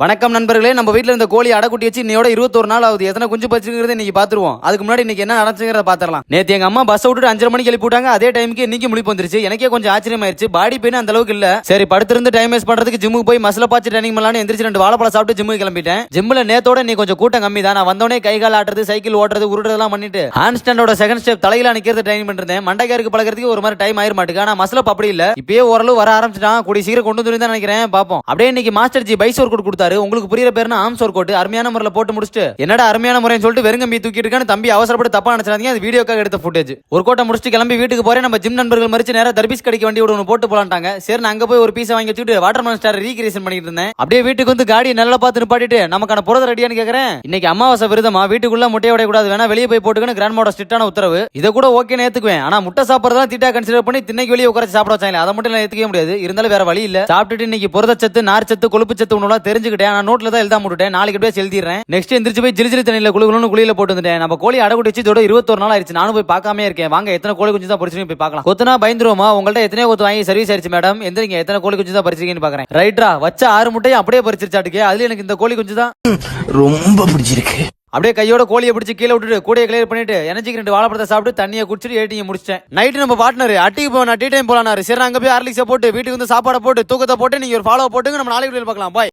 வணக்கம் நண்பர்களே, நம்ம வீட்டில் இருந்த கோழி அடைக்குட்டி வச்சு இன்னையோட 21 நாள் ஆகுது. எத்தனை குஞ்சு பறிச்சுங்கிறது இன்னைக்கு பாத்துருவோம். அதுக்கு முன்னாடி இன்னைக்கு என்ன நடந்துச்சுங்கிறத பாத்திரலாம். நேத்து எங்க அம்மா பஸ் விட்டுட்டு 5:30 மணிக்கு எழுப்பி விட்டாங்க. அதே டைமுக்கு இன்னைக்கு முழிப்பு வந்துருச்சு. எனக்கே கொஞ்சம் ஆச்சரியமாயிருச்சு. பாடி பெயின் அந்த அளவுக்கு இல்ல. சரி படுத்திருந்து டைம் வேஸ்ட் பண்றதுக்கு ஜிம்முக்கு போய் மசில பாச்சு ட்ரைனிங் பண்ணலாம்னு எந்திரிச்சு 2 வாழைப்பழம் சாப்பிட்டு ஜிம்முக்கு கிளம்பிட்டேன். ஜிம்ல நேத்தோட நீ கொஞ்சம் கூட்டம் கம்மி தான். நான் வந்தோடனே கை கால் ஆட்டுறது, சைக்கிள் ஓட்டுறது, உருடுறதெல்லாம் பண்ணிட்டு ஹேண்ட் ஸ்டாண்டோட செகண்ட் ஸ்டெப் தலையில நிக்கிறது ட்ரைனிங் பண்ணிருந்தேன். மண்டைக்காருக்கு பழகிறதுக்கு ஒரு மாதிரி டைம் ஆயிர மாட்டுக்கு. ஆனா மசில அப்படி இல்ல. இப்பயே ஓரளவு வர ஆரம்பிச்சிட்டான். கூடி சீக்கிரம் கொண்டு வந்து நினைக்கிறேன். பாப்போம். அப்படியே இன்னைக்கு மாஸ்டர் ஜி பைஸ் ஒர்க் கொடுத்தாரு. உங்களுக்கு புரியுற ஆர்ம்ஸ் ஒர்க் அவுட் அருமையான முறையில் போட்டு முடிச்சுட்டு என்னடா அருமையான முறைன்னு சொல்லிட்டு வெறுங்கம்பி தூக்கிட்டு இருக்கான்னு தம்பி அவசரப்பட்டு தப்பா நினைச்சாதீங்க. அது வீடியோக்காக எடுத்த ஃபுட்டேஜ். ஒரு கோட்டை முடிச்சுட்டு கிளம்பி வீட்டுக்கு போறேன். நம்ம ஜிம் நண்பர்கள் மறிச்சு நேரா தர்பீஸ் கடைக்கு வண்டி ஒன்று போட்டு போலான்ட்டாங்க. சரி நான் அங்க போய் ஒரு பீஸை வாங்கி வச்சுட்டு வாட்டர்மெலன் ஸ்டார் ரீக்ரியேஷன் பண்ணிட்டு இருந்தேன். அப்படியே வீட்டுக்கு வந்து காடி நல்லா பார்த்து நிப்பாட்டிட்டு நமக்கான புரத ரெடியான்னு கேக்குறேன். இன்னைக்கு அமாவாசை விரதமா வீட்டுக்குள்ள முட்டையை உடைய கூடாது, வேணா வெளியே போய் போட்டுக்கன்னு கிராண்ட்மாவோட ஸ்ட்ரிக்டான உத்தரவு. இதை கூட ஓகே ஏத்துக்குவேன். ஆனா முட்டை சாப்பிடறதா திட்டா கன்சிடர் பண்ணி திண்ணைக்கு வெளியே உட்கார சாப்பிட வச்சாங்க. அதை மட்டும் ஏத்துக்கவே முடியாது. இருந்தாலும் வேற வழி இல்ல. சாப்பிட்டுட்டு இன்னைக்கு புரதச்சத்து, நார்ச்சத்து, கொழுப்பு சத்து உணவுலாம் தெரிஞ்சுக்கிட்டேன். ஆனா நோட்ல தான் எழுதாம விட்டுட்டேன். நாளைக்கு அப்படியே எழுதிடுறேன். நெக்ஸ்ட் எந்திரிச்சு போய் ஜிலி தண்ணியில குளுகுளுன்னு குளியில போட்டு வந்துட்டேன். நம்ம கோழி அடைக்குட்டி வச்சு இதோட 21 நாள் ஆயிடுச்சு. நானும் போய் பார்க்காம இருக்கேன். வாங்க எத்தனை கோழி குஞ்சு தான் பறிச்சிருக்கீங்க போய் பார்க்கலாம். கொத்தனா பயந்துருவோமா? உங்கள்ட்ட எத்தனை கொத்து வாங்கி சர்வீஸ் ஆயிடுச்சு மேடம். எந்திரிங்க, எத்தனை கோழி குஞ்சு தான் பறிச்சிருக்கீங்கன்னு பாக்குறேன். ரைட்ரா வச்ச 6 முட்டையும் அப்படியே பறிச்சிருச்சாட்டுக்கு. அதுல எனக்கு இந்த கோழி குஞ்சு தான் ரொம்ப பிடிச்சிருக்கு. அப்படியே கையோட கோழியை பிடிச்சி கீழே விட்டுட்டு கூடையை கிளியர் பண்ணிட்டு எனர்ஜிக்கு 2 வாழைப்பழத்தை சாப்பிட்டு தண்ணியை குடிச்சிட்டு ஏட்டிங்க முடிச்சிட்டேன். நைட்டு நம்ம பார்ட்னர் அட்டிக்கு போனா டீ டைம் போலானாரு. சரி அங்க போய் ஹார்லிக்ஸை போட்டு வீட்டுக்கு வந்து சாப்பாடை போட்டு தூக்கத்தை போட்டு நீங்க ஒரு ஃபாலோ போட்டுங்க. நம்ம நாளைக்கு பார்க்கலாம். பாய்.